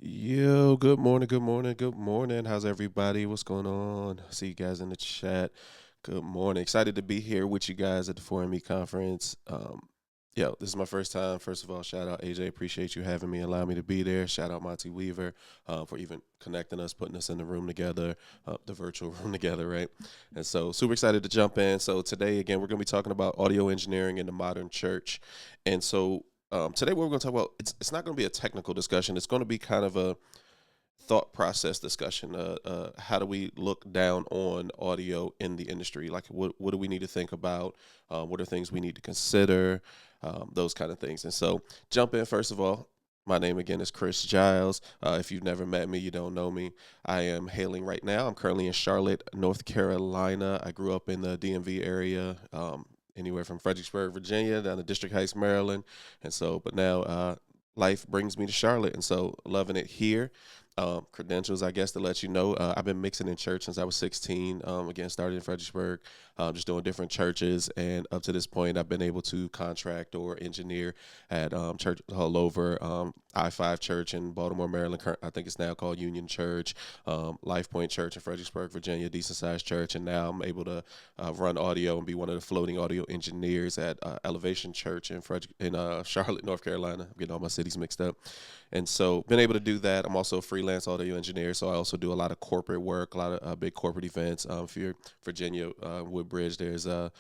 Yo, good morning, good morning, good morning. How's everybody? What's going on? See you guys in the chat. Good morning. Excited to be here with you guys at the 4ME conference. This is my first time. First of all, shout out AJ. Appreciate you having me, allow me to be there. Shout out Monty Weaver for even connecting us, putting us in the room together, the virtual room together, right? And so, super excited to jump in. So, today, again, we're going to be talking about audio engineering in the modern church. And so, today, what we're going to talk about, it's not going to be a technical discussion. It's going to be kind of a thought process discussion. How do we look down on audio in the industry? Like, what do we need to think about? What are things we need to consider? Those kind of things. And so, jump in first of all. My name again is Chris Giles. If you've never met me, you don't know me. I am hailing right now. I'm currently in Charlotte, North Carolina. I grew up in the DMV area, anywhere from Fredericksburg, Virginia, down to District Heights, Maryland. And so, but now life brings me to Charlotte, and so loving it here. Credentials, I guess, to let you know. I've been mixing in church since I was 16. Again, started in Fredericksburg, just doing different churches. And up to this point, I've been able to contract or engineer at church all over. I-5 Church in Baltimore, Maryland. I think it's now called Union Church. Life Point Church in Fredericksburg, Virginia, decent sized church. And now I'm able to run audio and be one of the floating audio engineers at Elevation Church in Charlotte, North Carolina. I'm getting all my cities mixed up. And so been able to do that. I'm also a freelance audio engineer, so I also do a lot of corporate work, a lot of big corporate events. If you're Virginia, Woodbridge, there's man,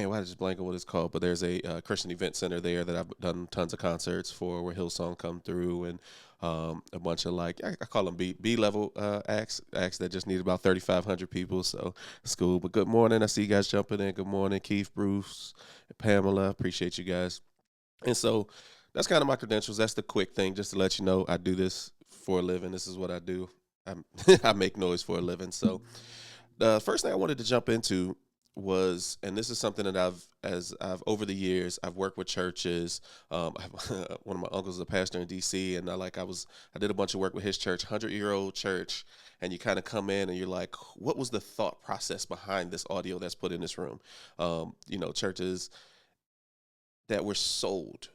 why did I just blank on what it's called? But there's a Christian event center there that I've done tons of concerts for, where Hillsong come through, and a bunch of like I call them B level acts that just need about 3,500 people. So it's cool. But good morning. I see you guys jumping in. Good morning, Keith, Bruce, Pamela. Appreciate you guys. And so that's kind of my credentials. That's the quick thing, just to let you know I do this for a living. This is what I do. I'm, I make noise for a living. So the first thing I wanted to jump into was, and this is something that I've over the years, I've worked with churches. One of my uncles is a pastor in DC, and I did a bunch of work with his church, 100-year-old church. And you kind of come in and you're like, what was the thought process behind this audio that's put in this room? Churches that were sold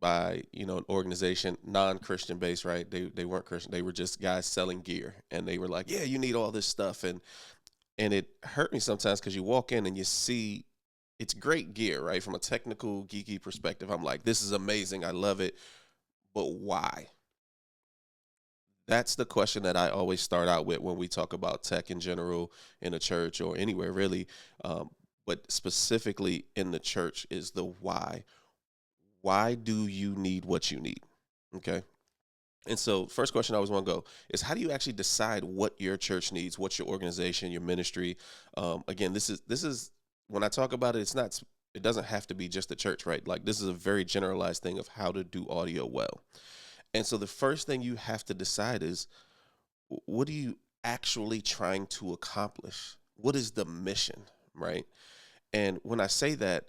by an organization non-Christian based, right? They weren't Christian. They were just guys selling gear, and they were like, yeah, you need all this stuff. And it hurt me sometimes, because you walk in and you see it's great gear, right? From a technical geeky perspective, I'm like, this is amazing, I love it, but why? That's the question that I always start out with when we talk about tech in general, in a church or anywhere really. But specifically in the church is the why. Why do you need what you need? Okay. And so, first question I always want to go is, how do you actually decide what your church needs, what your organization, your ministry? Again, this is when I talk about it, it's not. It doesn't have to be just the church, right? Like, this is a very generalized thing of how to do audio well. And so, the first thing you have to decide is, what are you actually trying to accomplish? What is the mission, right? And when I say that,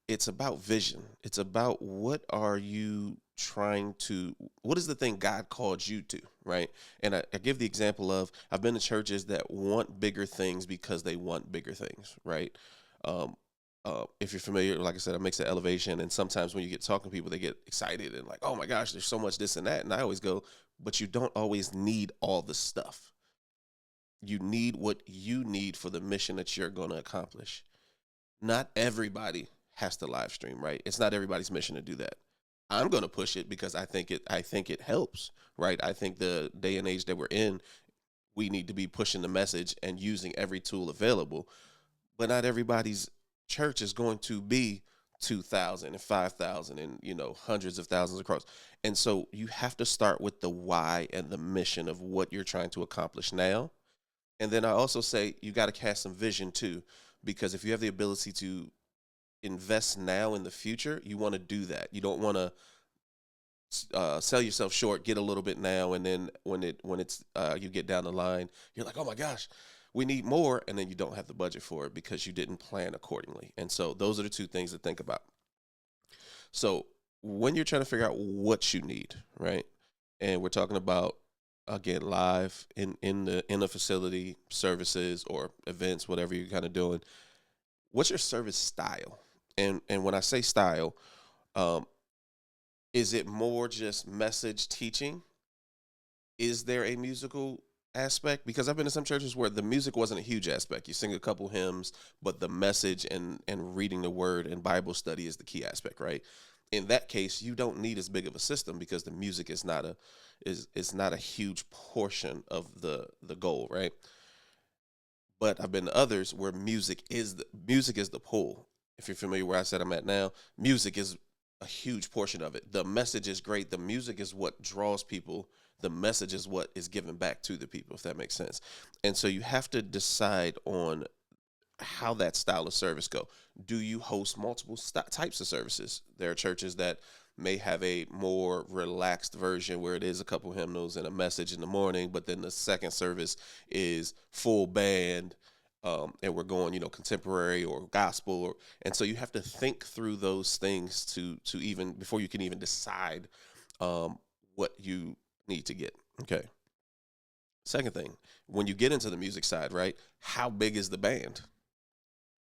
it's about vision. It's about, what is the thing God called you to, right? And I give the example of, I've been to churches that want bigger things because they want bigger things, right? Um, if you're familiar, like I said, I mix the elevation, and sometimes when you get talking to people, they get excited and like, oh my gosh, there's so much this and that. And I always go, but you don't always need all the stuff. You need what you need for the mission that you're going to accomplish. Not everybody has to live stream, right? It's not everybody's mission to do that. I'm going to push it because I think it helps, right? I think the day and age that we're in, we need to be pushing the message and using every tool available. But not everybody's church is going to be 2,000 and 5,000 and hundreds of thousands across. And so you have to start with the why and the mission of what you're trying to accomplish now. And then I also say you got to cast some vision too, because if you have the ability to invest now in the future, you want to do that. You don't want to sell yourself short, get a little bit now, and then when you get down the line, you're like, oh my gosh, we need more, and then you don't have the budget for it because you didn't plan accordingly. And so those are the two things to think about. So when you're trying to figure out what you need, right? And we're talking about, again, live in the facility, services or events, whatever you're kind of doing. What's your service style? And when I say style, um, is it more just message teaching, is there a musical aspect? Because I've been to some churches where the music wasn't a huge aspect. You sing a couple hymns, but the message and reading the word and Bible study is the key aspect, right? In that case, you don't need as big of a system because the music is not a huge portion of the goal, right? But I've been to others where music is the pull. If you're familiar where I said I'm at now, music is a huge portion of it. The message is great. The music is what draws people. The message is what is given back to the people, if that makes sense. And so you have to decide on how that style of service go. Do you host multiple types of services? There are churches that may have a more relaxed version where it is a couple hymnals and a message in the morning, but then the second service is full band, and we're going, contemporary or gospel, and so you have to think through those things to even before you can even decide what you need to get. Okay. Second thing, when you get into the music side, right? How big is the band?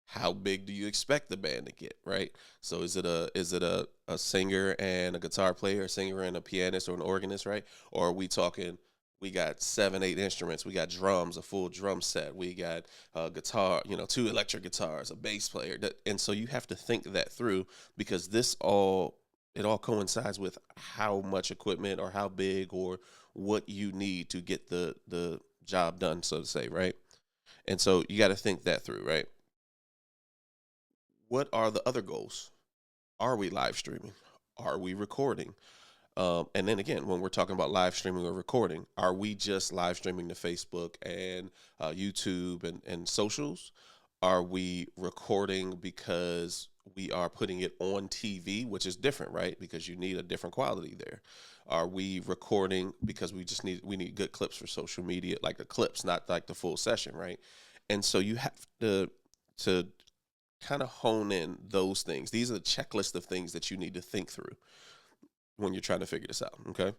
How big do you expect the band to get, right? So is it a singer and a guitar player, a singer and a pianist or an organist, right? Or are we talking we got 7, 8 instruments, we got drums, a full drum set, we got a guitar, two electric guitars, a bass player. And so you have to think that through because it all coincides with how much equipment or how big or what you need to get the job done, so to say, right? And so you got to think that through, right? What are the other goals? Are we live streaming? Are we recording? And then again, when we're talking about live streaming or recording, are we just live streaming to Facebook and YouTube and socials? Are we recording because we are putting it on TV, which is different, right? Because you need a different quality there. Are we recording because we need good clips for social media, like the clips, not like the full session, right? And so you have to kind of hone in those things. These are the checklist of things that you need to think through when you're trying to figure this out. Okay.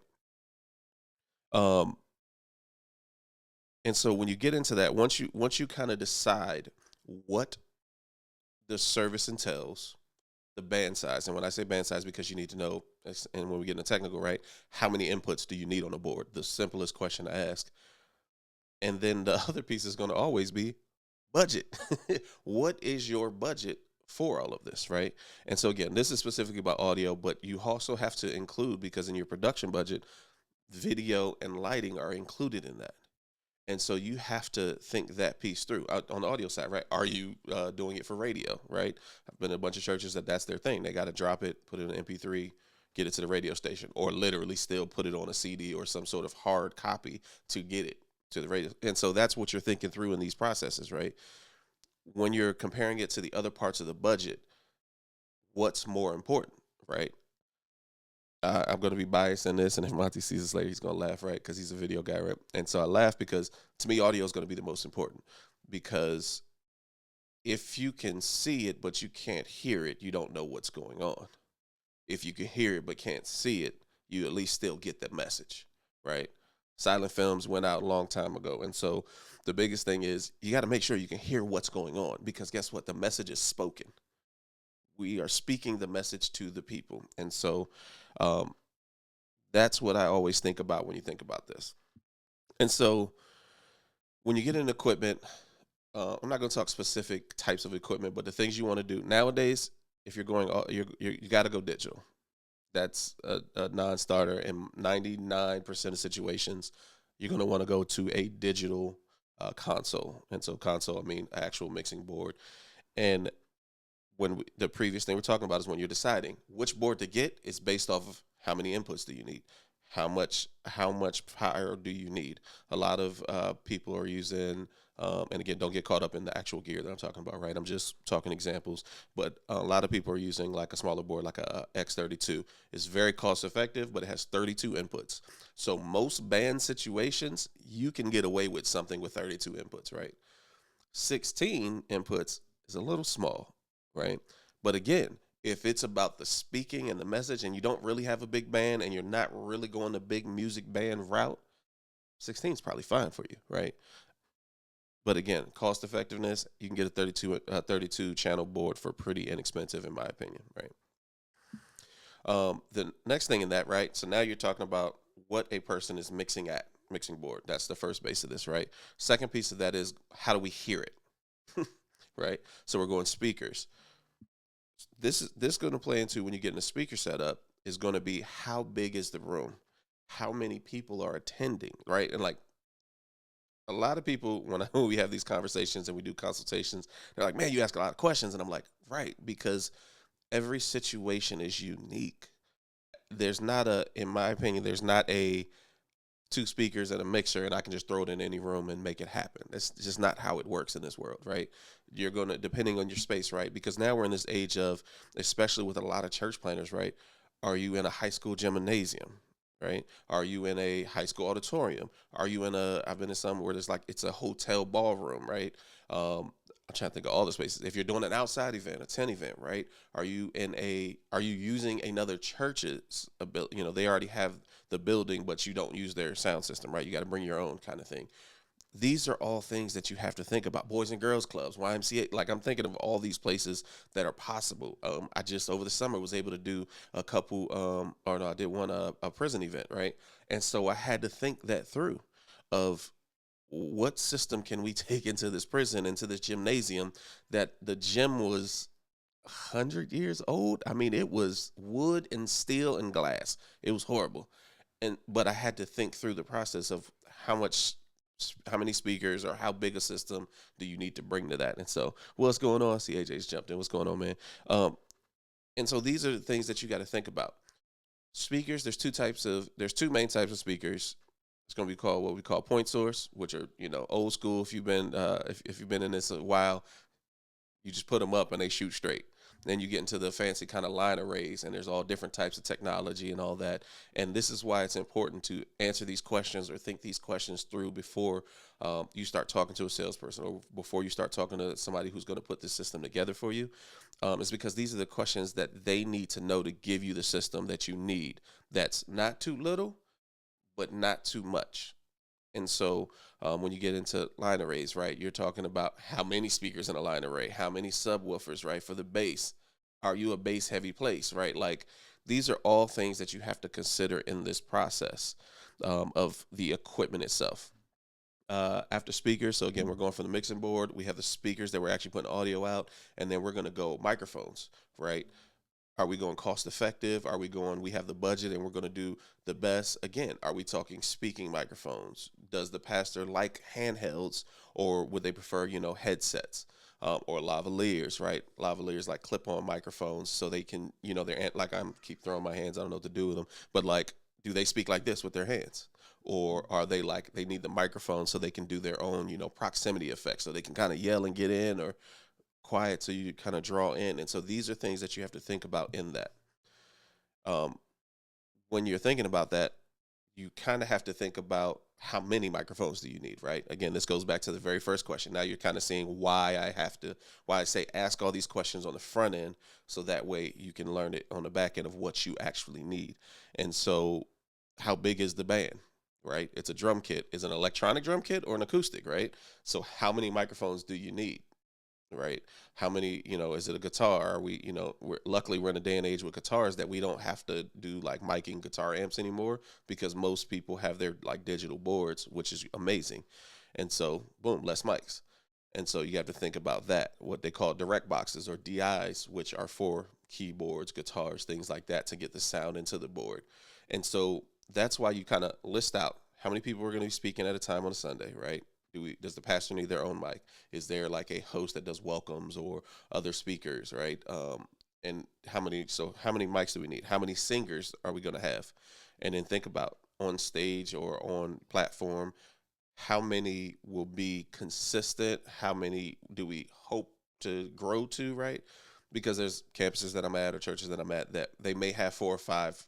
Um, and so when you get into that, once you kind of decide what the service entails, the band size, and when I say band size, because you need to know, and when we get into technical, right, how many inputs do you need on the board? The simplest question to ask. And then the other piece is going to always be budget. What is your budget for all of this, right? And so again, this is specifically about audio, but you also have to include, because in your production budget, video and lighting are included in that. And so you have to think that piece through on the audio side, right? Are you doing it for radio, right? I've been in a bunch of churches that's their thing. They got to drop it, put it in an MP3, get it to the radio station, or literally still put it on a CD or some sort of hard copy to get it to the radio. And so that's what you're thinking through in these processes, right? When you're comparing it to the other parts of the budget, what's more important, right? I'm going to be biased in this, and if Monty sees this later, he's going to laugh, right? Because he's a video guy, right? And so I laugh because to me, audio is going to be the most important because if you can see it but you can't hear it, you don't know what's going on. If you can hear it but can't see it, you at least still get the message, right? Silent films went out a long time ago, and so the biggest thing is you got to make sure you can hear what's going on because guess what? The message is spoken. We are speaking the message to the people, and so um, that's what I always think about when you think about this. And so when you get in equipment, I'm not going to talk specific types of equipment, but the things you want to do nowadays, if you're going, you got to go digital. That's a non-starter. In 99% of situations, you're going to want to go to a digital console. And so console, I mean actual mixing board. And the previous thing we're talking about is when you're deciding which board to get, it's based off of how many inputs do you need, how much power do you need. A lot of people are using, and again, don't get caught up in the actual gear that I'm talking about, right? I'm just talking examples, but a lot of people are using like a smaller board, like a X32. It's very cost effective, but it has 32 inputs. So most band situations, you can get away with something with 32 inputs, right? 16 inputs is a little small, right? But again, if it's about the speaking and the message and you don't really have a big band and you're not really going the big music band route, 16 is probably fine for you, right? But again, cost effectiveness, you can get a 32 channel board for pretty inexpensive in my opinion, right? The next thing in that, right? So now you're talking about what a person is mixing at. mixing board. That's the first base of this, right? Second piece of that is how do we hear it, right? So we're going speakers. This going to play into when you get in a speaker setup is going to be how big is the room, how many people are attending, right? And like a lot of people when we have these conversations and we do consultations, they're like, "Man, you ask a lot of questions," and I'm like, "Right," because every situation is unique. There's not a, in my opinion, there's not a two speakers and a mixer and I can just throw it in any room and make it happen. That's just not how it works in this world, right? You're going to, depending on your space, right? Because now we're in this age of, especially with a lot of church planners, right? Are you in a high school gymnasium, right? Are you in a high school auditorium? Are you in a, I've been in some where there's like, it's a hotel ballroom, right? I'm trying to think of all the spaces. If you're doing an outside event, a tent event, right? Are you using another church's ability? You know, they already have the building, but you don't use their sound system, right? You got to bring your own kind of thing. These are all things that you have to think about. Boys and girls clubs, YMCA. Like I'm thinking of all these places that are possible. I just over the summer was able to do a couple, or no, I did one a prison event, right? And so I had to think that through, of what system can we take into this prison, into this gymnasium, that the gym was 100 years old. I mean, it was wood and steel and glass. It was horrible. But I had to think through the process of how many speakers or how big a system do you need to bring to that. And so what's going on? See, AJ's jumped in. What's going on, man? And so these are the things that you got to think about. Speakers, there's two main types of speakers. It's going to be called what we call point source, which are, old school. If you've been if you've been in this a while, you just put them up and they shoot straight. Then you get into the fancy kind of line arrays, and there's all different types of technology and all that. And this is why it's important to answer these questions or think these questions through before you start talking to a salesperson or before you start talking to somebody who's going to put this system together for you. It's because these are the questions that they need to know to give you the system that you need. That's not too little, but not too much. And so when you get into line arrays, right, you're talking about how many speakers in a line array, how many subwoofers, right, for the bass. Are you a bass heavy place, right? Like these are all things that you have to consider in this process of the equipment itself. After speakers, so again, we're going from the mixing board. We have the speakers that we're actually putting audio out, and then we're going to go microphones, right? Are we going cost effective? Are we going, we have the budget and we're going to do the best? Again, are we talking speaking microphones? Does the pastor like handhelds or would they prefer, headsets or lavaliers, right? Lavaliers like clip on microphones so they can, they're like, I'm keep throwing my hands. I don't know what to do with them, but like, do they speak like this with their hands? Or are they like, they need the microphone so they can do their own, proximity effects so they can kind of yell and get in, or quiet so you kind of draw in. And so these are things that you have to think about in that. When you're thinking about that, you kind of have to think about how many microphones do you need, right? Again, this goes back to the very first question. Now you're kind of seeing why I say ask all these questions on the front end, so that way you can learn it on the back end of what you actually need. And so how big is the band? Right? It's a drum kit. Is it an electronic drum kit or an acoustic, right? So how many microphones do you need? Right? How many, is it a guitar? Are we, we're in a day and age with guitars that we don't have to do like miking guitar amps anymore, because most people have their like digital boards, which is amazing. And so boom, less mics. And so you have to think about that, what they call direct boxes or DIs, which are for keyboards, guitars, things like that, to get the sound into the board. And so that's why you kind of list out how many people are going to be speaking at a time on a Sunday, right? Does the pastor need their own mic? Is there like a host that does welcomes or other speakers, right? And how many mics do we need? How many singers are we going to have? And then think about on stage or on platform, how many will be consistent? How many do we hope to grow to, right? Because there's campuses that I'm at or churches that I'm at that they may have 4 or 5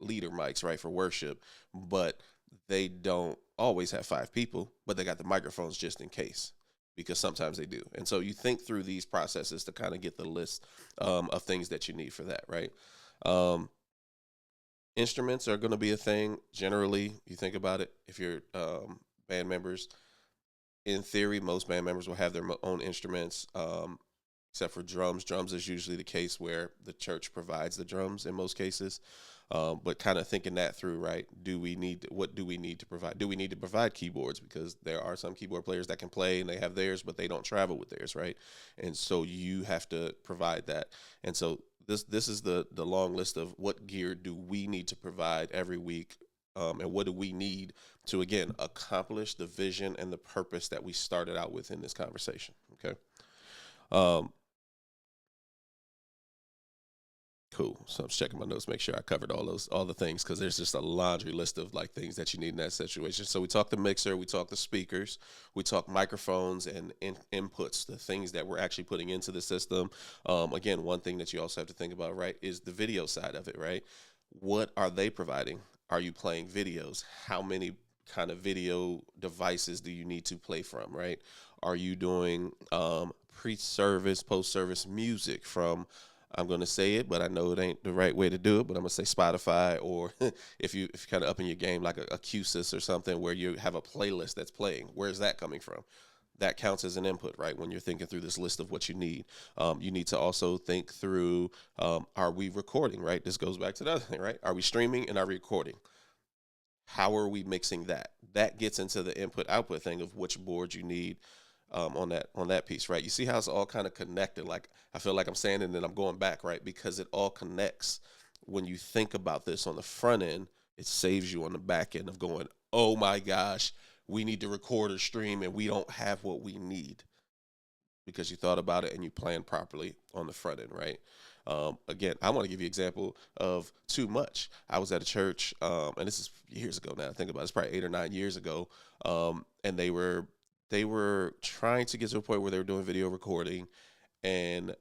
leader mics, right, for worship, but they don't always have 5 people, but they got the microphones just in case, because sometimes they do. And so you think through these processes to kind of get the list of things that you need for that, right? Instruments are going to be a thing. Generally, you think about it, if you're band members, in theory, most band members will have their own instruments, except for drums. Drums is usually the case where the church provides the drums in most cases. But kind of thinking that through, right? What do we need to provide? Do we need to provide keyboards? Because there are some keyboard players that can play and they have theirs, but they don't travel with theirs, right? And so you have to provide that. And so this is the long list of what gear do we need to provide every week, and what do we need to, again, accomplish the vision and the purpose that we started out with in this conversation. Okay. Um, Cool. So I'm checking my notes, make sure I covered all the things, because there's just a laundry list of like things that you need in that situation. So we talked the mixer, we talked the speakers, we talked microphones and inputs, the things that we're actually putting into the system. Again, one thing that you also have to think about, right, is the video side of it, right? What are they providing? Are you playing videos? How many kind of video devices do you need to play from, right? Are you doing pre-service, post-service music from, I'm going to say it, but I know it ain't the right way to do it, but I'm going to say Spotify, or if you kind of up in your game, like a QSys or something, where you have a playlist that's playing. Where's that coming from? That counts as an input, right? When you're thinking through this list of what you need to also think through, are we recording, right? This goes back to the other thing, right? Are we streaming and are we recording? How are we mixing that? That gets into the input output thing of which board you need, on that piece, right? You see how it's all kind of connected. Like, I feel like I'm saying it and then I'm going back, right? Because it all connects. When you think about this on the front end, it saves you on the back end of going, oh my gosh, we need to record or stream and we don't have what we need, because you thought about it and you planned properly on the front end, right? Again, I want to give you an example of too much. I was at a church, and this is years ago now. I think about it, it's probably 8 or 9 years ago, and they were trying to get to a point where they were doing video recording, and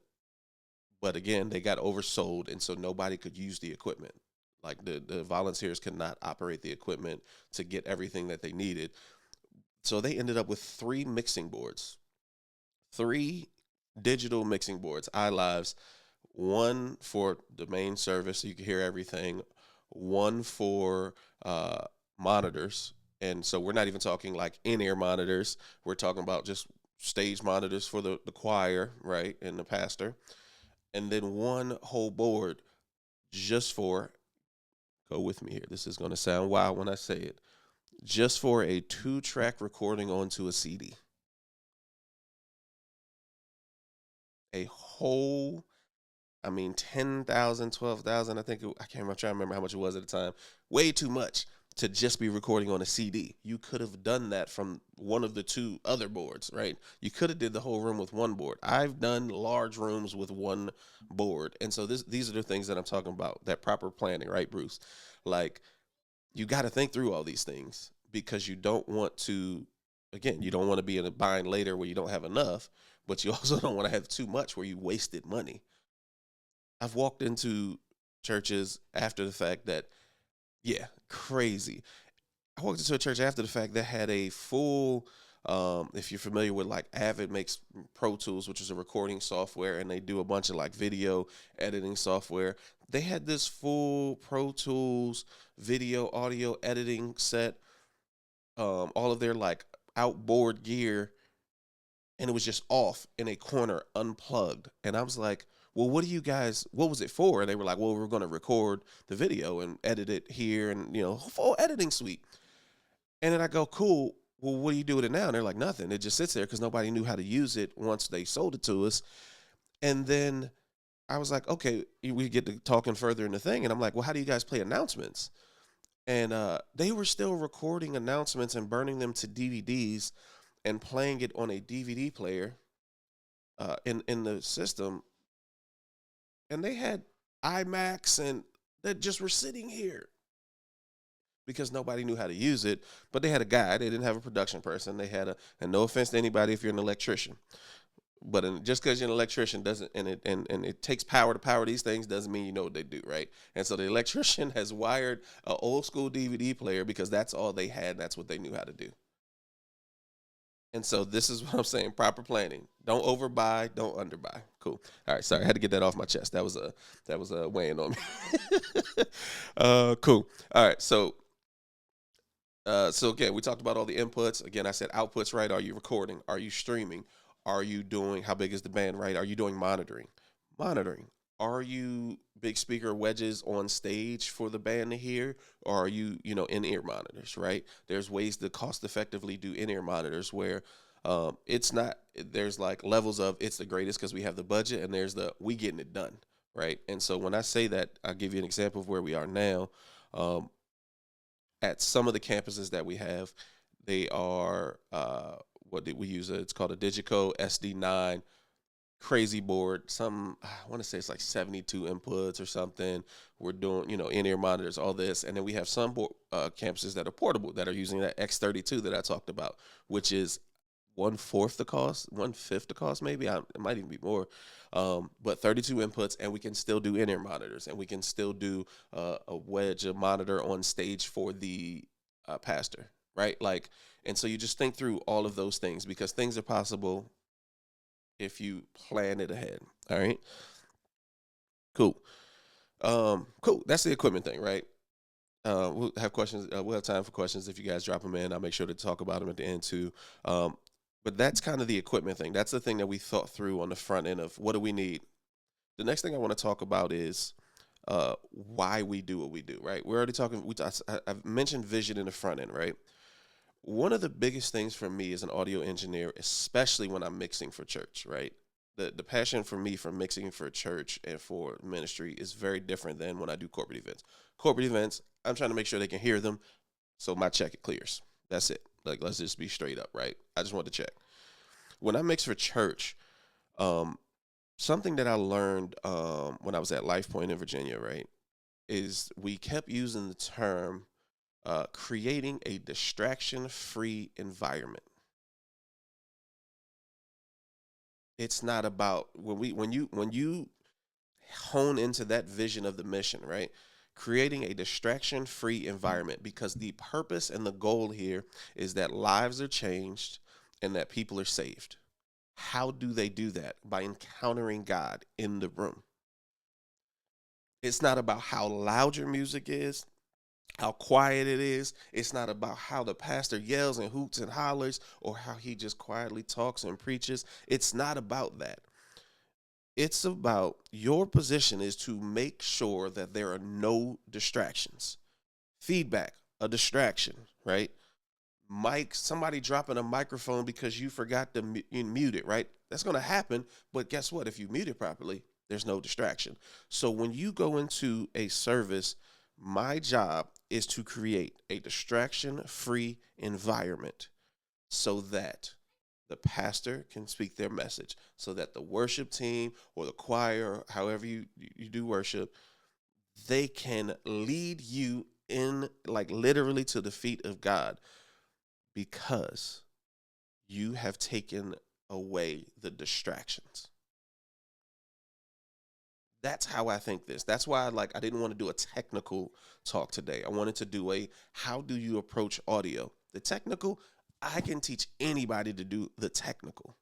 but again, they got oversold, and so nobody could use the equipment. Like the volunteers could not operate the equipment to get everything that they needed. So they ended up with three digital mixing boards, iLives, one for the main service so you can hear everything, one for monitors. And so we're not even talking like in-ear monitors. We're talking about just stage monitors for the choir, right, and the pastor. And then one whole board just for, go with me here, this is going to sound wild when I say it, just for a 2-track recording onto a CD. A whole, I mean, 10,000, 12,000. I think I can't remember, I'm trying to remember how much it was at the time. Way too much to just be recording on a CD. You could have done that from one of the two other boards, right? You could have did the whole room with one board. I've done large rooms with one board. And so these are the things that I'm talking about, that proper planning, right, Bruce? Like, you got to think through all these things, because you don't want to, again, you don't want to be in a bind later where you don't have enough, but you also don't want to have too much where you wasted money. I've walked into churches after the fact that, yeah, crazy. I walked into a church after the fact that had a full, if you're familiar with like Avid makes Pro Tools, which is a recording software, and they do a bunch of like video editing software. They had this full Pro Tools video audio editing set, all of their like outboard gear, and it was just off in a corner, unplugged. And I was like, well, what was it for? And they were like, well, we're going to record the video and edit it here, and, full editing suite. And then I go, cool. Well, what do you do with it now? And they're like, nothing. It just sits there because nobody knew how to use it once they sold it to us. And then I was like, okay, we get to talking further in the thing. And I'm like, well, how do you guys play announcements? And they were still recording announcements and burning them to DVDs and playing it on a DVD player in the system. And they had iMacs and that just were sitting here because nobody knew how to use it. But they had a guy. They didn't have a production person. They had and no offense to anybody if you're an electrician, but just because you're an electrician doesn't, and it takes power to power these things, doesn't mean you know what they do, right? And so the electrician has wired an old school DVD player because that's all they had. And that's what they knew how to do. And so this is what I'm saying: proper planning. Don't overbuy, don't underbuy. Cool. All right, sorry, I had to get that off my chest. That was a weighing on me. Cool. All right, so again, we talked about all the inputs. Again, I said outputs, right? Are you recording? Are you streaming? Are you doing, how big is the band, right? Are you doing monitoring? Monitoring. Are you big speaker wedges on stage for the band to hear, or are you, in-ear monitors, right? There's ways to cost effectively do in-ear monitors where it's not, there's like levels of it's the greatest because we have the budget, and there's the we getting it done, right? And so when I say that, I'll give you an example of where we are now. Um, at some of the campuses that we have, they are what did we use? It's called a Digico SD9 crazy board. Some I want to say it's like 72 inputs or something. We're doing in-ear monitors, all this, and then we have some campuses that are portable that are using that X32 that I talked about, which is one-fourth the cost, one-fifth the cost, maybe. It might even be more. But 32 inputs, and we can still do in-ear monitors, and we can still do a wedge, a monitor on stage for the pastor, right? Like, and so you just think through all of those things because things are possible if you plan it ahead. All right, cool. Cool. That's the equipment thing, right? We'll have questions. We'll have time for questions if you guys drop them in. I'll make sure to talk about them at the end too. But that's kind of the equipment thing. That's the thing that we thought through on the front end of what do we need. The next thing I want to talk about is why we do what we do. Right? We're already talking. I've mentioned vision in the front end, right? One of the biggest things for me as an audio engineer, especially when I'm mixing for church, right? The passion for me for mixing for church and for ministry is very different than when I do corporate events. Corporate events, I'm trying to make sure they can hear them, so my check it clears. That's it. Like, let's just be straight up, right? I just want to check. When I mix for church, um, something that I learned when I was at Life Point in Virginia, right, is we kept using the term creating a distraction-free environment. It's not about when you hone into that vision of the mission, right? Creating a distraction-free environment because the purpose and the goal here is that lives are changed and that people are saved. How do they do that? By encountering God in the room. It's not about how loud your music is, how quiet it is. It's not about how the pastor yells and hoots and hollers or how he just quietly talks and preaches. It's not about that. It's about your position is to make sure that there are no distractions. Feedback, a distraction, right? Mike, somebody dropping a microphone because you forgot to mute it, right? That's going to happen. But guess what? If you mute it properly, there's no distraction. So when you go into a service, my job is to create a distraction free environment so that the pastor can speak their message, so that the worship team or the choir, or however you do worship, they can lead you in, like, literally to the feet of God because you have taken away the distractions. That's how I think this. That's why I didn't want to do a technical talk today. I wanted to do a how do you approach audio? The technical, I can teach anybody to do the technical.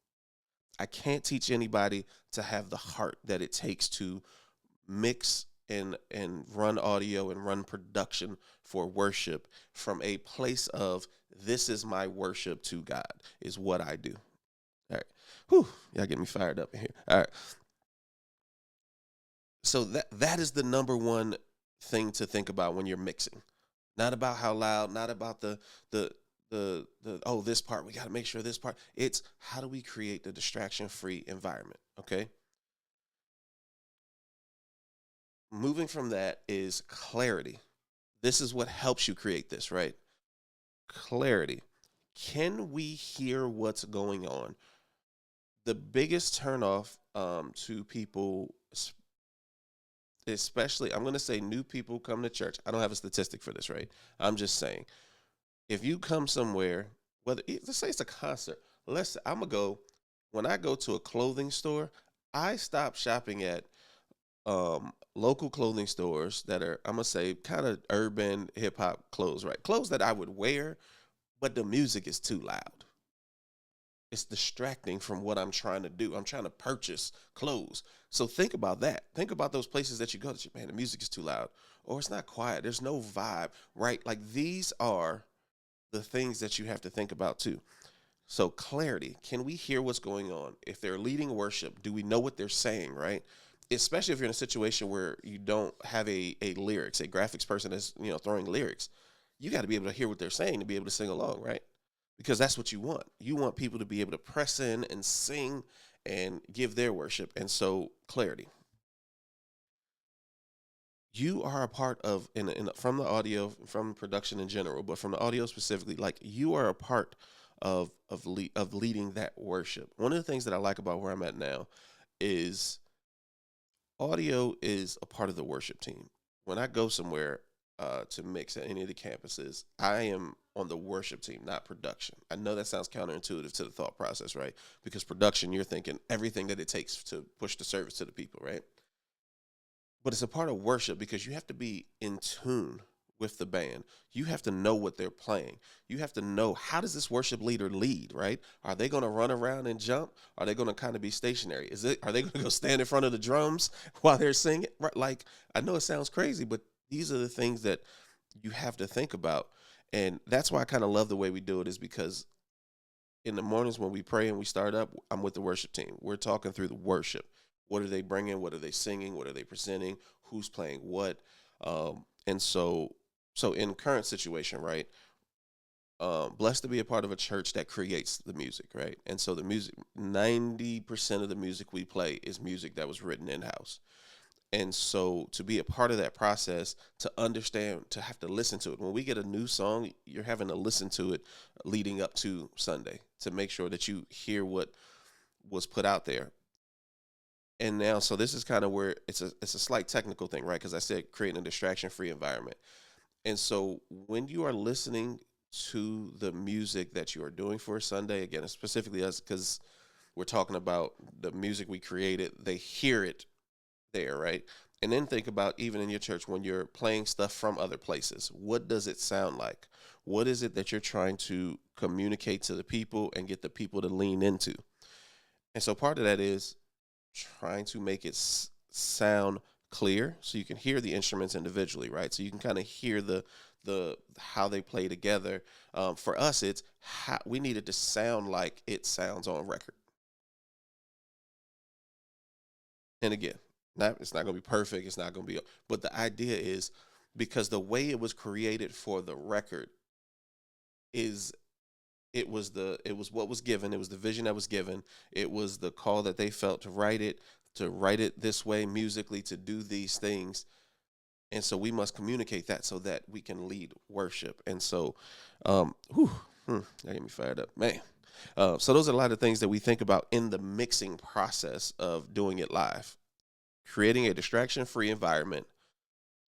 I can't teach anybody to have the heart that it takes to mix and run audio and run production for worship from a place of this is my worship to God is what I do. All right. Whew, y'all get me fired up in here. All right. So that is the number one thing to think about when you're mixing. Not about how loud, not about the oh, this part, we got to make sure this part. It's how do we create the distraction-free environment, okay? Moving from that is clarity. This is what helps you create this, right? Clarity. Can we hear what's going on? The biggest turnoff to people, especially, I'm going to say new people come to church. I don't have a statistic for this, right? I'm just saying, if you come somewhere, let's say it's a concert, I'm going to go, when I go to a clothing store, I stop shopping at local clothing stores that are, I'm gonna say, kind of urban hip hop clothes, right? Clothes that I would wear, but the music is too loud. It's distracting from what I'm trying to do. I'm trying to purchase clothes. So think about that. Think about those places that you go to, man, the music is too loud, or it's not quiet. There's no vibe, right? Like, these are the things that you have to think about too. So clarity, can we hear what's going on? If they're leading worship, do we know what they're saying, right? especially if you're in a situation where you don't have a lyrics, a graphics person that's, throwing lyrics, you got to be able to hear what they're saying to be able to sing along, right? Because that's what you want. You want people to be able to press in and sing and give their worship. And so clarity. You are a part of from the audio, from production in general, but from the audio specifically, like you are a part of leading that worship. One of the things that I like about where I'm at now is audio is a part of the worship team. When I go somewhere to mix at any of the campuses, I am on the worship team, not production. I know that sounds counterintuitive to the thought process, right? Because production, you're thinking everything that it takes to push the service to the people, right? But it's a part of worship because you have to be in tune with the band. You have to know what they're playing. You have to know, how does this worship leader lead, right? Are they going to run around and jump? Are they going to kind of be stationary? Are they going to go stand in front of the drums while they're singing? Right? Like, I know it sounds crazy, but these are the things that you have to think about. And that's why I kind of love the way we do it, is because in the mornings when we pray and we start up, I'm with the worship team. We're talking through the worship. What are they bringing? What are they singing? What are they presenting? Who's playing what? And so in current situation, right? Blessed to be a part of a church that creates the music, right? And so the music, 90% of the music we play is music that was written in house. And so to be a part of that process, to understand, to have to listen to it. When we get a new song, you're having to listen to it leading up to Sunday to make sure that you hear what was put out there. And now, so this is kind of where it's a slight technical thing, right? Because I said creating a distraction-free environment. And so when you are listening to the music that you are doing for Sunday, again, specifically us, because we're talking about the music we created, they hear it there, right? And then think about, even in your church, when you're playing stuff from other places, what does it sound like? What is it that you're trying to communicate to the people and get the people to lean into? And so part of that is trying to make it sound clear so you can hear the instruments individually, right? So you can kind of hear the how they play together. For us, it's how we need it to sound like it sounds on record. And again, it's not going to be perfect. It's not going to be, but the idea is, because the way it was created for the record is, it was what was given. It was the vision that was given. It was the call that they felt to write it this way musically, to do these things. And so we must communicate that so that we can lead worship. And so, that get me fired up, man. So those are a lot of things that we think about in the mixing process of doing it live. Creating a distraction-free environment,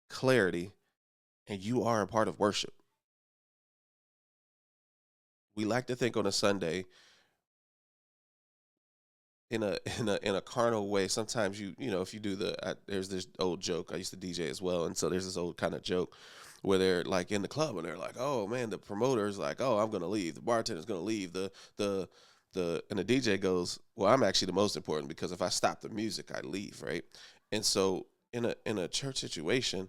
clarity, and you are a part of worship. We like to think on a Sunday in a carnal way. Sometimes if you do there's this old joke. I used to DJ as well, and so there's this old kind of joke where they're like in the club and they're like, oh man, the promoter's like, oh, I'm gonna leave, the bartender's gonna leave, and the DJ goes, well, I'm actually the most important, because if I stop the music, I leave, right? And so in a church situation,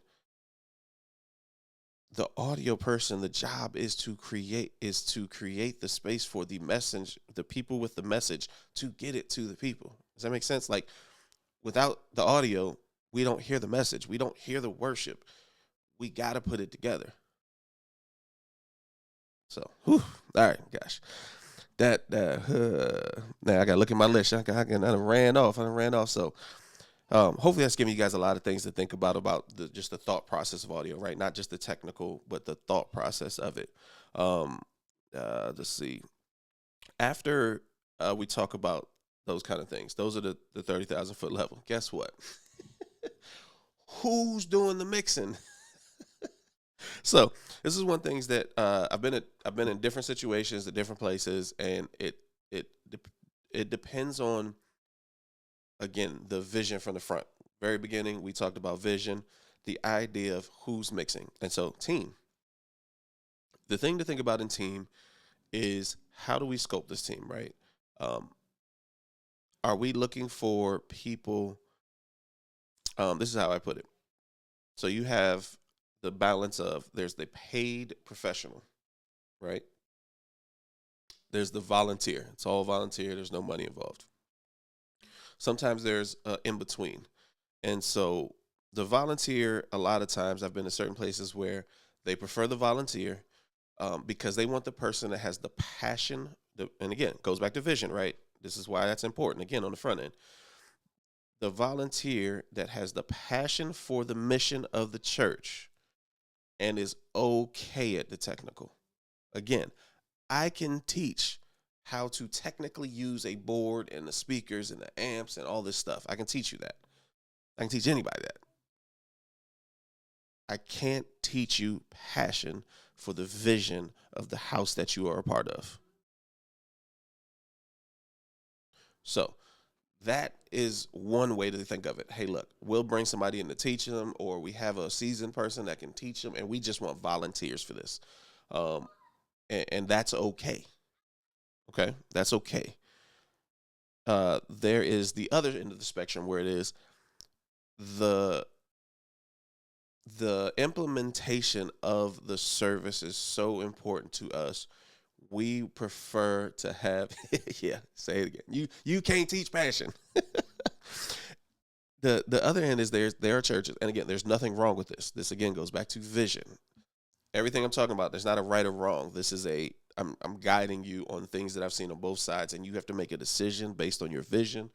the audio person, the job is to create the space for the message, the people with the message, to get it to the people. Does that make sense? Like, without the audio, we don't hear the message, we don't hear the worship. We got to put it together. So, all right, gosh, now I got to look at my list. I done ran off. So, hopefully that's giving you guys a lot of things to think about just the thought process of audio, right? Not just the technical, but the thought process of it. Um, let's see. After we talk about those kind of things, those are the 30,000 foot level. Guess what? Who's doing the mixing? So this is one things that I've been in different situations, at different places, and it depends on, again, the vision from the front. Very beginning, we talked about vision, the idea of who's mixing. And so, team. The thing to think about in team is, how do we scope this team, right? Um, are we looking for people? This is how I put it. So you have the balance of, there's the paid professional, right? There's the volunteer. It's all volunteer. There's no money involved. Sometimes there's in between. And so the volunteer, a lot of times I've been to certain places where they prefer the volunteer because they want the person that has the passion. And again, it goes back to vision, right? This is why that's important. Again, on the front end, the volunteer that has the passion for the mission of the church and is okay at the technical. Again, I can teach how to technically use a board and the speakers and the amps and all this stuff. I can teach you that. I can teach anybody that. I can't teach you passion for the vision of the house that you are a part of. So that is one way to think of it. Hey, look, we'll bring somebody in to teach them, or we have a seasoned person that can teach them, and we just want volunteers for this. Um, and that's okay. Okay, that's okay. There is the other end of the spectrum where it is the the implementation of the service is so important to us. We prefer to have yeah, say it again. You can't teach passion. The other end is there are churches, and again, there's nothing wrong with this. This again goes back to vision. Everything I'm talking about, there's not a right or wrong. This is I'm guiding you on things that I've seen on both sides, and you have to make a decision based on your vision.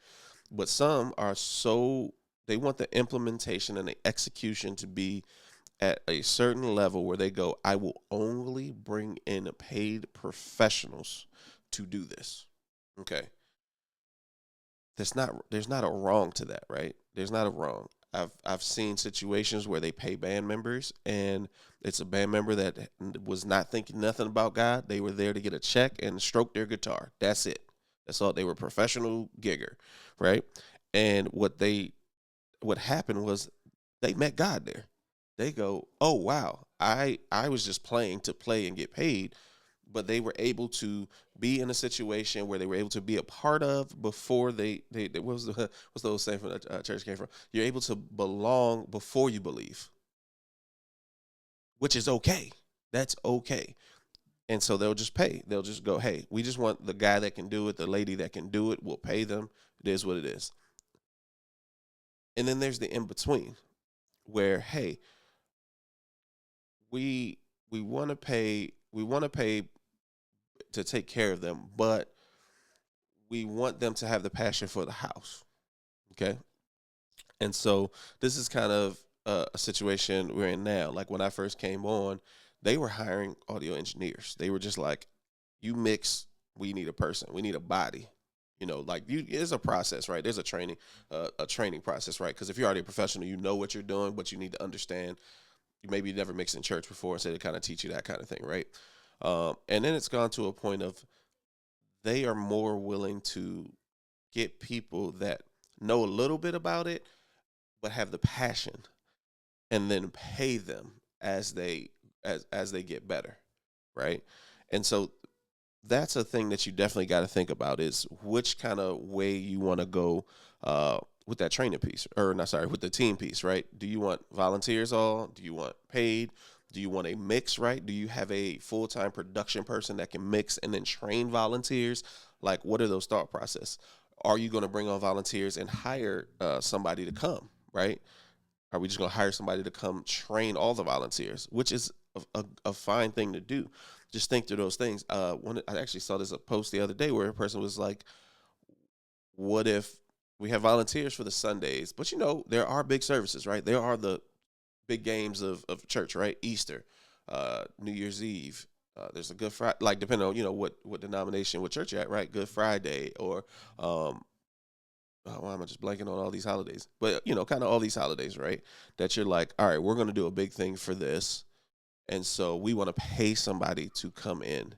But some are so they want the implementation and the execution to be at a certain level where they go, I will only bring in paid professionals to do this. Okay. There's not a wrong to that, right? There's not a wrong. I've seen situations where they pay band members and it's a band member that was not thinking nothing about God. They were there to get a check and stroke their guitar. That's it. That's all. They were a professional gigger, right? And what happened was they met God there. They go, oh wow, I was just playing to play and get paid, but they were able to be in a situation where they were able to be a part of before they what was what's the old saying from the church came from? You're able to belong before you believe, which is okay. That's okay. And so they'll just pay. They'll just go, hey, we just want the guy that can do it, the lady that can do it. We'll pay them. It is what it is. And then there's the in between where, hey, we we want to pay to take care of them, but we want them to have the passion for the house. Okay. And so this is kind of a situation we're in now. Like when I first came on, they were hiring audio engineers. They were just like, you mix, we need a person, we need a body. Like there's a process, right? There's a training process, right? Because if you're already a professional, you know what you're doing, but you need to understand. You maybe never mixed in church before, so they kind of teach you that kind of thing, right? And then it's gone to a point of they are more willing to get people that know a little bit about it, but have the passion, and then pay them as they get better, right? And so that's a thing that you definitely got to think about is which kind of way you want to go with that training piece, or not, sorry, with the team piece, right? Do you want volunteers all? Do you want paid? Do you want a mix, right? Do you have a full-time production person that can mix and then train volunteers? Like, what are those thought process? Are you going to bring on volunteers and hire somebody to come, right? Are we just going to hire somebody to come train all the volunteers, which is a fine thing to do. Just think through those things. I actually saw this a post the other day where a person was like, what if we have volunteers for the Sundays? But there are big services, right? There are the big games of church, right? Easter, New Year's Eve. There's a Good Friday, like depending on, what denomination, what church you're at, right? Good Friday, or why am I just blanking on all these holidays? But, kind of all these holidays, right? That you're like, all right, we're going to do a big thing for this. And so we want to pay somebody to come in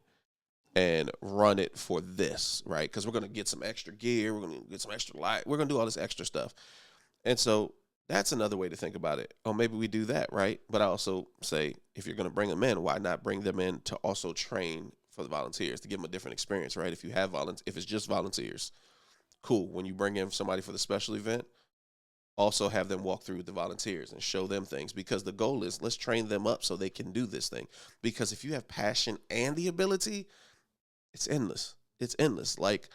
and run it for this, right? Because we're going to get some extra gear. We're going to get some extra light. We're going to do all this extra stuff. And so that's another way to think about it. Or maybe we do that, right? But I also say, if you're going to bring them in, why not bring them in to also train for the volunteers, to give them a different experience, right? If you have if it's just volunteers, cool. When you bring in somebody for the special event, also have them walk through with the volunteers and show them things, because the goal is, let's train them up so they can do this thing. Because if you have passion and the ability, it's endless. It's endless. Like,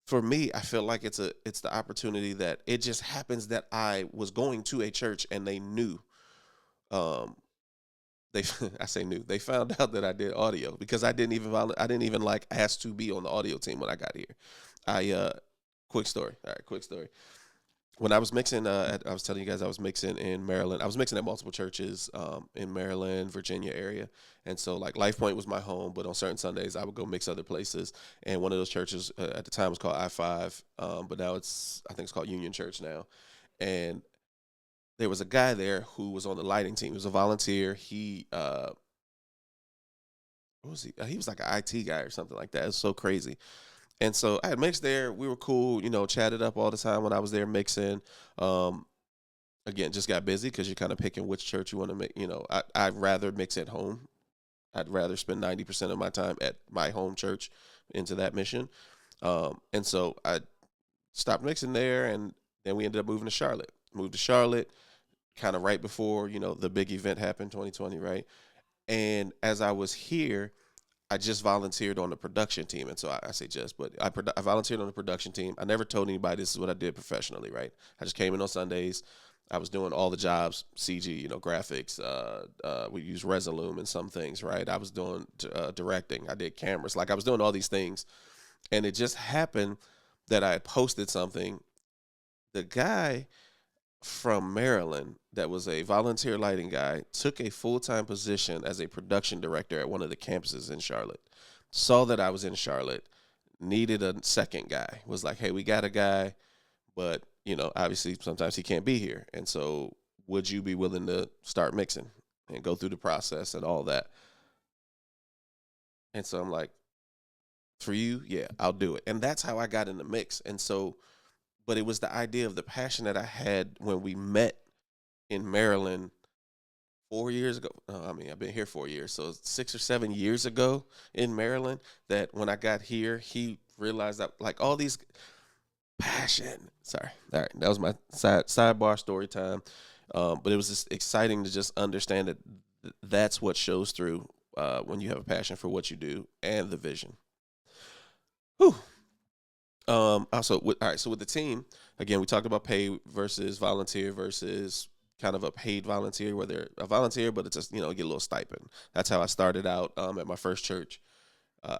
for me, I feel like it's the opportunity that it just happens that I was going to a church and they knew. Um, they I say knew. They found out that I did audio because I didn't even like ask to be on the audio team when I got here. I quick story. All right, quick story. When I was mixing, I was telling you guys I was mixing in Maryland. I was mixing at multiple churches in Maryland, Virginia area, and so like Life Point was my home, but on certain Sundays I would go mix other places. And one of those churches at the time was called I-5, but now I think it's called Union Church now. And there was a guy there who was on the lighting team. He was a volunteer. He what was he? He was like an IT guy or something like that. It's so crazy. And so I had mixed there. We were cool, chatted up all the time when I was there mixing. Um, Again, just got busy because you're kind of picking which church you want to make. I'd rather mix at home. I'd rather spend 90% of my time at my home church into that mission. And so I stopped mixing there, and then we ended up moving to Charlotte. Moved to Charlotte kind of right before, the big event happened, 2020, right? And as I was here, I just volunteered on the production team. And so I say just, but I volunteered on the production team. I never told anybody this is what I did professionally, right? I just came in on Sundays. I was doing all the jobs, CG, graphics. We use Resolume and some things, right? I was doing directing. I did cameras. Like I was doing all these things. And it just happened that I had posted something. The guy from Maryland that was a volunteer lighting guy took a full-time position as a production director at one of the campuses in Charlotte. Saw that I was in Charlotte, needed a second guy. Was like, "Hey, we got a guy, but, obviously sometimes he can't be here. And so would you be willing to start mixing and go through the process and all that?" And so I'm like, "For you, yeah, I'll do it." And that's how I got in the mix. And so, but it was the idea of the passion that I had when we met in Maryland 4 years ago. I mean, I've been here 4 years, so 6 or 7 years ago in Maryland. That when I got here, he realized that like all these passion. Sorry, all right, that was my sidebar story time. But it was just exciting to just understand that that's what shows through when you have a passion for what you do and the vision. Whew. Also, all right. So with the team, again, we talked about pay versus volunteer versus kind of a paid volunteer, where they're a volunteer, but it's just get a little stipend. That's how I started out at my first church.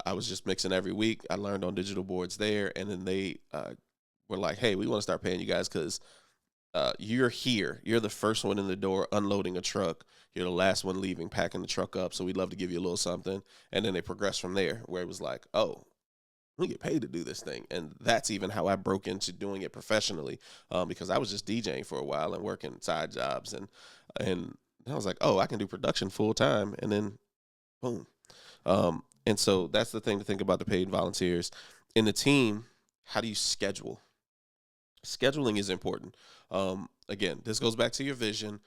I was just mixing every week. I learned on digital boards there, and then they were like, "Hey, we want to start paying you guys because you're here. You're the first one in the door unloading a truck. You're the last one leaving, packing the truck up. So we'd love to give you a little something." And then they progressed from there, where it was like, "Oh, we get paid to do this thing." And that's even how I broke into doing it professionally, because I was just DJing for a while and working side jobs, and I was like, "Oh, I can do production full time," and then boom. And so that's the thing to think about the paid volunteers in the team. How do you schedule? Scheduling is important. Again, this goes back to your vision.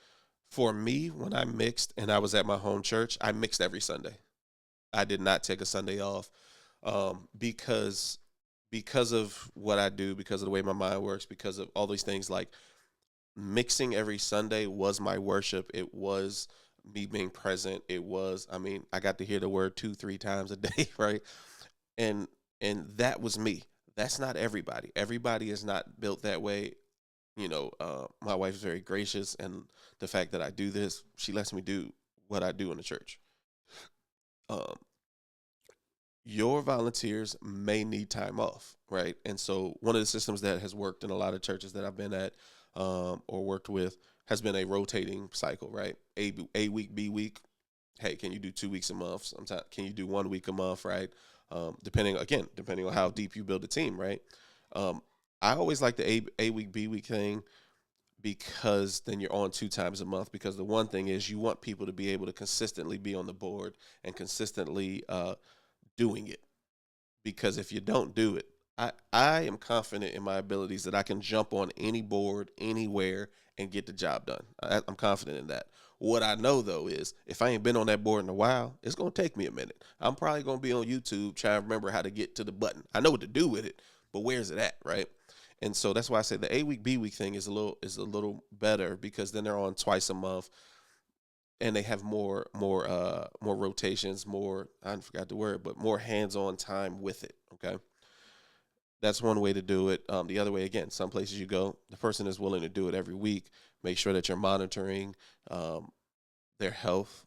For me, when I mixed and I was at my home church, I mixed every Sunday. I did not take a Sunday off, because of what I do, because of the way my mind works, because of all these things. Like mixing every Sunday was my worship. It was me being present. It was, I mean, I got to hear the word 2, 3 times a day, right? And that was me. That's not everybody. Everybody is not built that way. My wife is very gracious, and the fact that I do this, she lets me do what I do in the church. Um, your volunteers may need time off, right? And so one of the systems that has worked in a lot of churches that I've been at, or worked with, has been a rotating cycle, right? A week, B week. Hey, can you do 2 weeks a month? Sometimes can you do 1 week a month, right? Depending on how deep you build a team, right? Um, I always like the A week, B week thing, because then you're on 2 times a month. Because the one thing is you want people to be able to consistently be on the board and consistently doing it. Because if you don't do it, I am confident in my abilities that I can jump on any board anywhere and get the job done. I'm confident in that. What I know though is if I ain't been on that board in a while, it's gonna take me a minute. I'm probably gonna be on YouTube trying to remember how to get to the button. I know what to do with it, but where's it at, right? And so that's why I say the A week B week thing is a little better, because then they're on twice a month and they have more rotations, more, I forgot the word, but more hands-on time with it. Okay. That's one way to do it. The other way, again, some places you go, the person is willing to do it every week. Make sure that you're monitoring um, their health,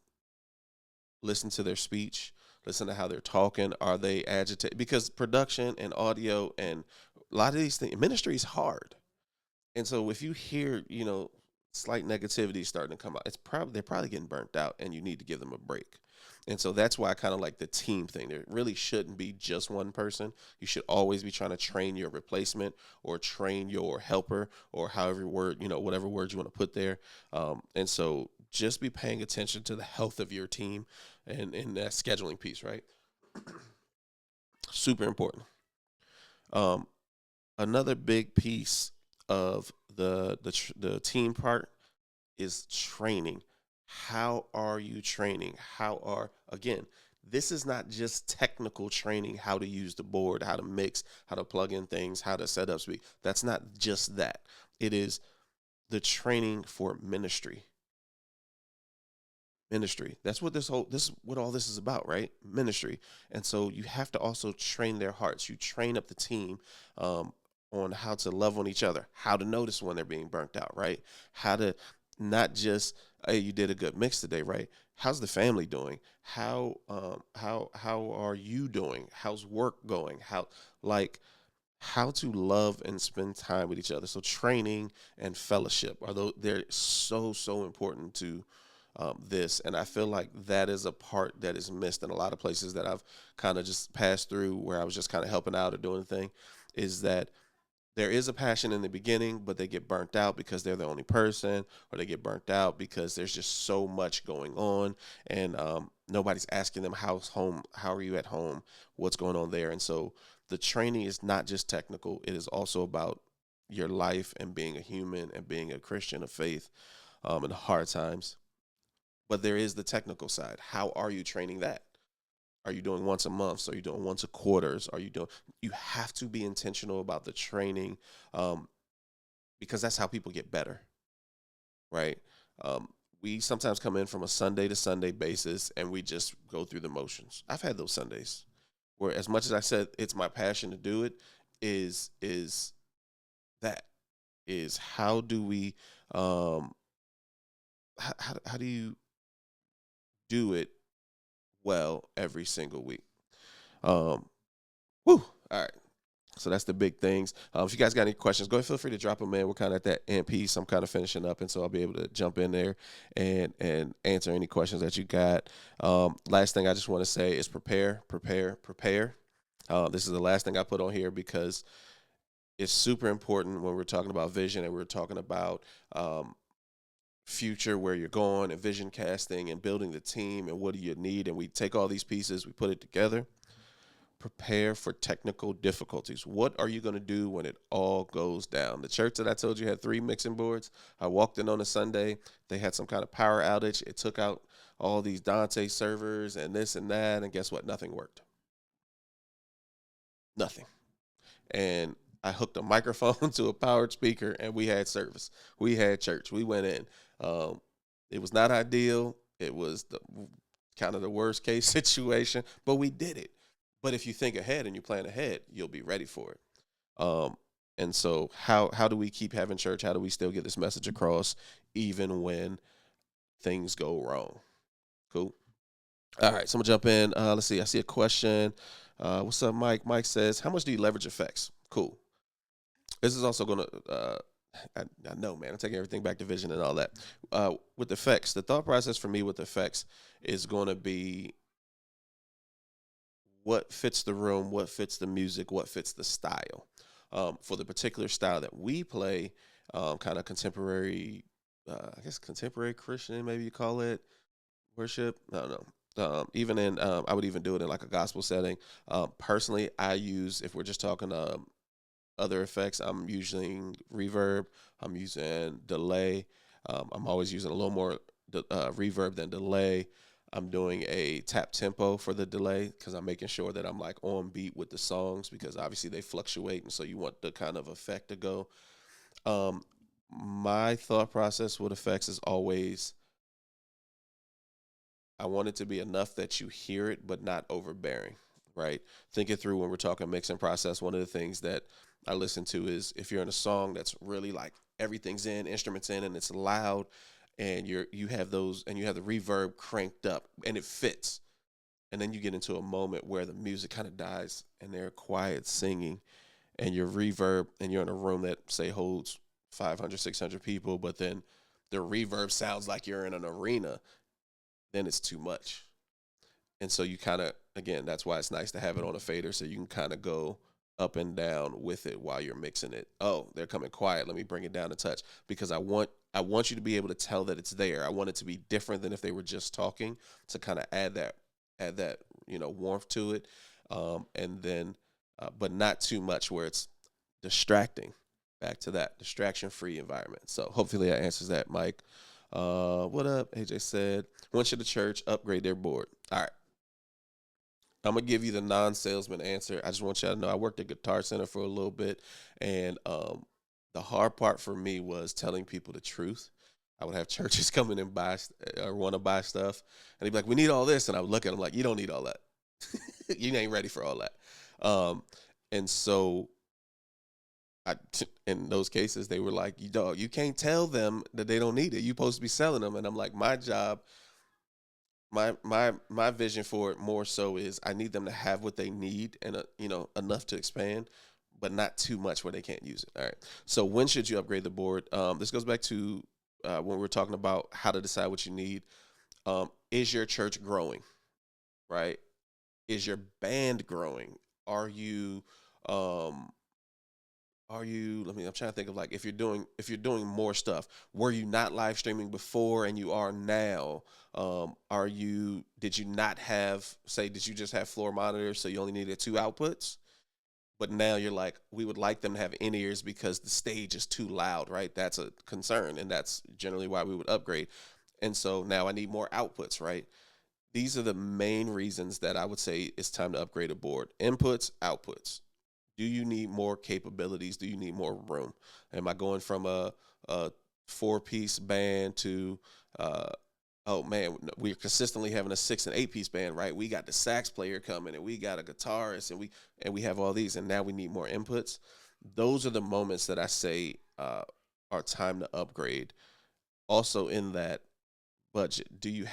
listen to their speech, listen to how they're talking. Are they agitated? Because production and audio and a lot of these things, ministry is hard. And so if you hear, slight negativity starting to come out, it's probably they're probably getting burnt out and you need to give them a break. And so that's why I kind of like the team thing. There really shouldn't be just one person. You should always be trying to train your replacement or train your helper or however word, whatever word you want to put there. And so just be paying attention to the health of your team and that scheduling piece, right? Super important. Um, Another big piece of the team part is training. How are you training? How are again? This is not just technical training, how to use the board, how to mix, how to plug in things, how to set up speak. That's not just that. It is the training for ministry. Ministry. That's what this is what all this is about, right? Ministry. And so you have to also train their hearts. You train up the team um, on how to love on each other, how to notice when they're being burnt out, right? How to not just, hey, you did a good mix today, right? How's the family doing? How are you doing? How's work going? How to love and spend time with each other. So training and fellowship are they're so important to this, and I feel like that is a part that is missed in a lot of places that I've kind of just passed through, where I was just kind of helping out or doing the thing, is that there is a passion in the beginning, but they get burnt out because they're the only person, or they get burnt out because there's just so much going on, and nobody's asking them how's home, how are you at home, what's going on there, and so the training is not just technical; it is also about your life and being a human and being a Christian of faith in the hard times. But there is the technical side. How are you training that? Are you doing once a month? Are you doing once a quarters? Are you doing? You have to be intentional about the training, um, because that's how people get better, right? Um, we sometimes come in from a Sunday to Sunday basis, and we just go through the motions. I've had those Sundays where, as much as I said it's my passion to do it, is that is how do we um, how do you do it well every single week? Um, Whew. All right. So that's the big things. If you guys got any questions, go ahead, feel free to drop them in. We're kind of at that end piece. I'm kind of finishing up, and so I'll be able to jump in there and answer any questions that you got. Last thing I just want to say is prepare, prepare, prepare. This is the last thing I put on here because it's super important when we're talking about vision and we're talking about future, where you're going, and vision casting and building the team and what do you need. And we take all these pieces, we put it together. Prepare for technical difficulties. What are you going to do when it all goes down? The church that I told you had 3 mixing boards. I walked in on a Sunday. They had some kind of power outage. It took out all these Dante servers and this and that. And guess what? Nothing worked. Nothing. And I hooked a microphone to a powered speaker and we had service. We had church. We went in. Um, it was not ideal. It was the kind of the worst case situation, but we did it. But if you think ahead and you plan ahead, you'll be ready for it. Um, and so how do we keep having church? How do we still get this message across even when things go wrong? Cool. All right, so I'm gonna jump in. Let's see. I see a question. What's up, Mike? Mike says, "How much do you leverage effects?" Cool. This is also gonna. I know, man. I'm taking everything back to vision and all that. With effects, the thought process for me with effects is going to be what fits the room, what fits the music, what fits the style. For the particular style that we play, kind of contemporary, I guess contemporary Christian, maybe you call it worship. I don't know. Even in, I would even do it in like a gospel setting. Personally, I use, if we're just talking other effects, I'm using reverb, I'm using delay. I'm always using a little more reverb than delay. I'm doing a tap tempo for the delay because I'm making sure that I'm like on beat with the songs because obviously they fluctuate, and so you want the kind of effect to go. Um, my thought process with effects is always I want it to be enough that you hear it, but not overbearing. right? Think it through when we're talking mixing process. One of the things that I listen to is if you're in a song that's really like everything's in, instruments in, and it's loud, and you have those and you have the reverb cranked up and it fits. And then you get into a moment where the music kind of dies and they're quiet singing and your reverb and you're in a room that say holds 500, 600 people, but then the reverb sounds like you're in an arena, then it's too much. And so you kind of, again, that's why it's nice to have it on a fader so you can kind of go up and down with it while you're mixing it. Oh, they're coming quiet. Let me bring it down a touch because I want you to be able to tell that it's there. I want it to be different than if they were just talking to kind of add that warmth to it, and then but not too much where it's distracting. Back to that distraction-free environment. So hopefully that answers that, Mike. What up? AJ said, when should the church upgrade their board? All right. I'm gonna give you the non-salesman answer. I just want y'all to know I worked at Guitar Center for a little bit, and the hard part for me was telling people the truth. I would have churches come in and buy or want to buy stuff, and they'd be like, "We need all this," and I would look at them like, "You don't need all that. You ain't ready for all that." Um, and so in those cases, they were like, "You dog, you can't tell them that they don't need it. You're supposed to be selling them." And I'm like, my job, my vision for it more so is I need them to have what they need and enough to expand, but not too much where they can't use it. All right. So when should you upgrade the board? This goes back to when we were talking about how to decide what you need. Is your church growing? Right? Is your band growing? Are you um, I'm trying to think of like if you're doing more stuff. Were you not live streaming before and you are now? Did you not have, say, did you just have floor monitors so you only needed two outputs? But now you're like, we would like them to have in-ears because the stage is too loud, right? That's a concern, and that's generally why we would upgrade. And so now I need more outputs, right? These are the main reasons that I would say it's time to upgrade a board. Inputs, outputs. Do you need more capabilities? Do you need more room? Am I going from a four-piece band to oh man, we're consistently having a 6 and 8 piece band, right? We got the sax player coming and we got a guitarist and we have all these and now we need more inputs. Those are the moments that I say are time to upgrade. Also in that budget, do you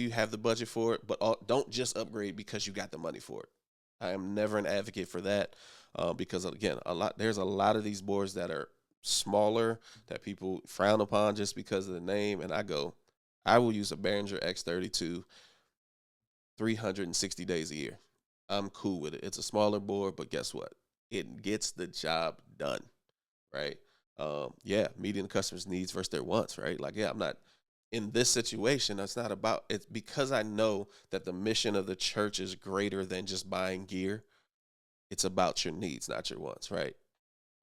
have the budget for it? But don't just upgrade because you got the money for it. I am never an advocate for that because again, there's a lot of these boards that are smaller that people frown upon just because of the name, and I will use a Behringer X32 360 days a year. I'm cool with it. It's a smaller board, but guess what? It gets the job done, right? Yeah, meeting the customer's needs versus their wants, right? Like, yeah, I'm not in this situation. That's not about it's because I know that the mission of the church is greater than just buying gear. It's about your needs, not your wants, right?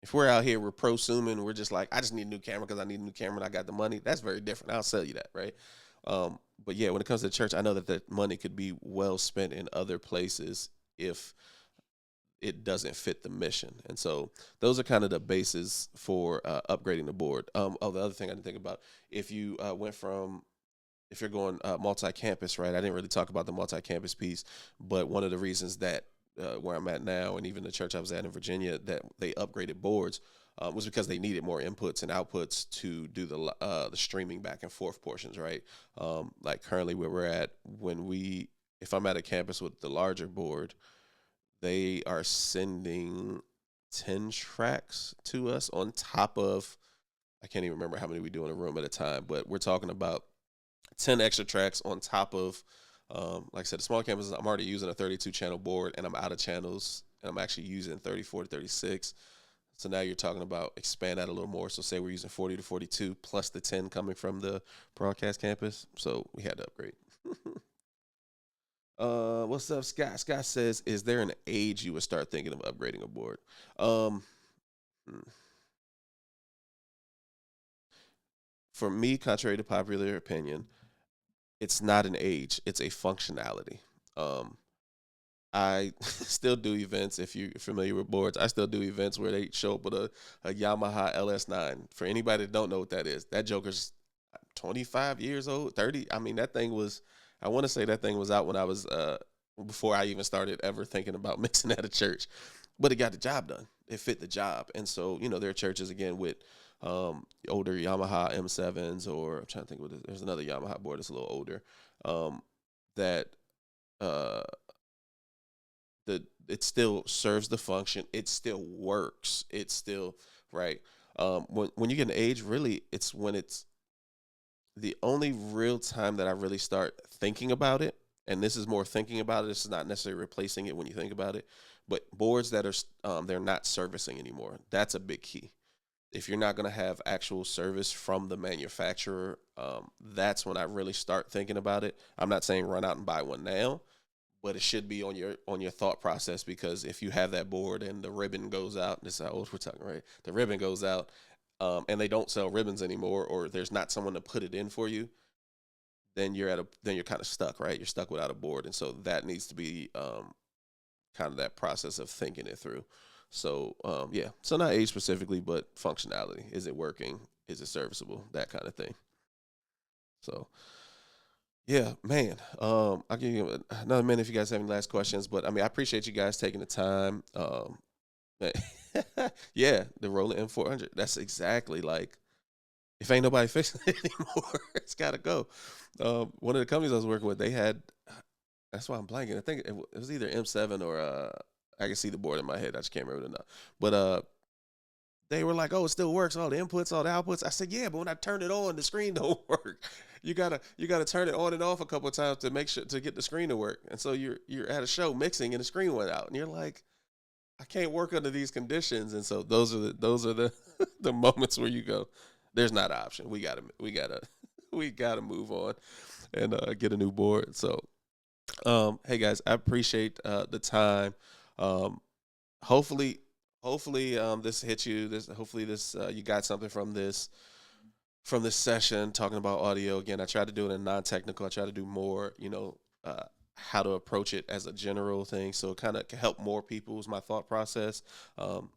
If we're out here, we're prosuming, we're just like, I just need a new camera because I need a new camera and I got the money. That's very different. I'll sell you that, right? But yeah, when it comes to the church, I know that the money could be well spent in other places if it doesn't fit the mission. And so those are kind of the bases for upgrading the board. The other thing I didn't think about, if you if you're going multi-campus, right? I didn't really talk about the multi-campus piece, but one of the reasons that where I'm at now, and even the church I was at in Virginia, that they upgraded boards was because they needed more inputs and outputs to do the streaming back and forth portions, right? Like currently where we're at, if I'm at a campus with the larger board, they are sending 10 tracks to us on top of, I can't even remember how many we do in a room at a time, but we're talking about 10 extra tracks on top of, like I said, the small campuses, I'm already using a 32 channel board and I'm out of channels and I'm actually using 34 to 36. So now you're talking about expand that a little more. So say we're using 40 to 42 plus the 10 coming from the broadcast campus. So we had to upgrade. What's up, Scott? Scott says, is there an age you would start thinking of upgrading a board? Um, hmm. For me, contrary to popular opinion, it's not an age, it's a functionality. Um, I still do events. If you're familiar with boards, I still do events where they show up with a Yamaha LS9. For anybody that don't know what that is, that Joker's 25 years old, 30. I mean, that thing was, I want to say that thing was out when I was before I even started ever thinking about mixing at a church. But it got the job done. It fit the job. And so, there are churches again with older Yamaha M7s, or I'm trying to think what there's another Yamaha board that's a little older, that uh, it still serves the function. It still works. It's still right. When you get an age, really, it's when it's the only real time that I really start thinking about it. And this is more thinking about it. This is not necessarily replacing it when you think about it, but boards that are they're not servicing anymore. That's a big key. If you're not going to have actual service from the manufacturer, that's when I really start thinking about it. I'm not saying run out and buy one now, but it should be on your thought process, because if you have that board and the ribbon goes out, this is how old we're talking, right? The ribbon goes out, and they don't sell ribbons anymore, or there's not someone to put it in for you, then you're kind of stuck, right? You're stuck without a board, and so that needs to be kind of that process of thinking it through. So yeah, so not age specifically, but functionality. Is it working? Is it serviceable? That kind of thing. So yeah, man. I'll give you another minute if you guys have any last questions. But I mean, I appreciate you guys taking the time. Yeah, the Roland M400. That's exactly like, if ain't nobody fixing it anymore, it's got to go. One of the companies I was working with, they had. That's why I'm blanking. I think it was either M7 or I can see the board in my head. I just can't remember it now. But they were like, "Oh, it still works. All the inputs, all the outputs." I said, "Yeah, but when I turn it on, the screen don't work. You gotta turn it on and off a couple of times to make sure to get the screen to work." And so you're at a show mixing and the screen went out, and you're like, "I can't work under these conditions." And so those are the the moments where you go, "There's not an option. We gotta we gotta move on and get a new board." So hey guys, I appreciate the time. Um, hopefully, this hit you. This hopefully this you got something from this session talking about audio. Again, I tried to do it in non-technical. I try to do more, how to approach it as a general thing, so it kind of can help more people. Is my thought process. Um,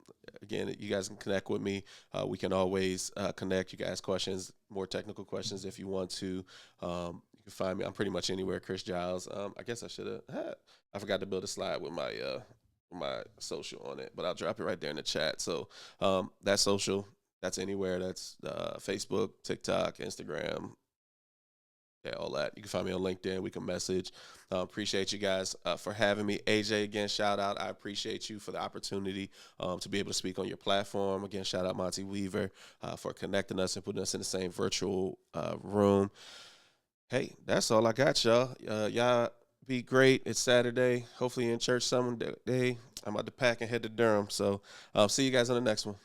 Again, you guys can connect with me. We can always connect. You can ask questions, more technical questions if you want to. You can find me. I'm pretty much anywhere. Chris Giles. I guess I should have. I forgot to build a slide with my social on it, but I'll drop it right there in the chat. So that's social. That's anywhere. That's Facebook, TikTok, Instagram, yeah, all that. You can find me on LinkedIn. We can message. Appreciate you guys for having me. AJ, again, shout out. I appreciate you for the opportunity to be able to speak on your platform. Again, shout out Monty Weaver for connecting us and putting us in the same virtual room. Hey, that's all I got, y'all. Y'all be great. It's Saturday. Hopefully in church someday. I'm about to pack and head to Durham. So see you guys on the next one.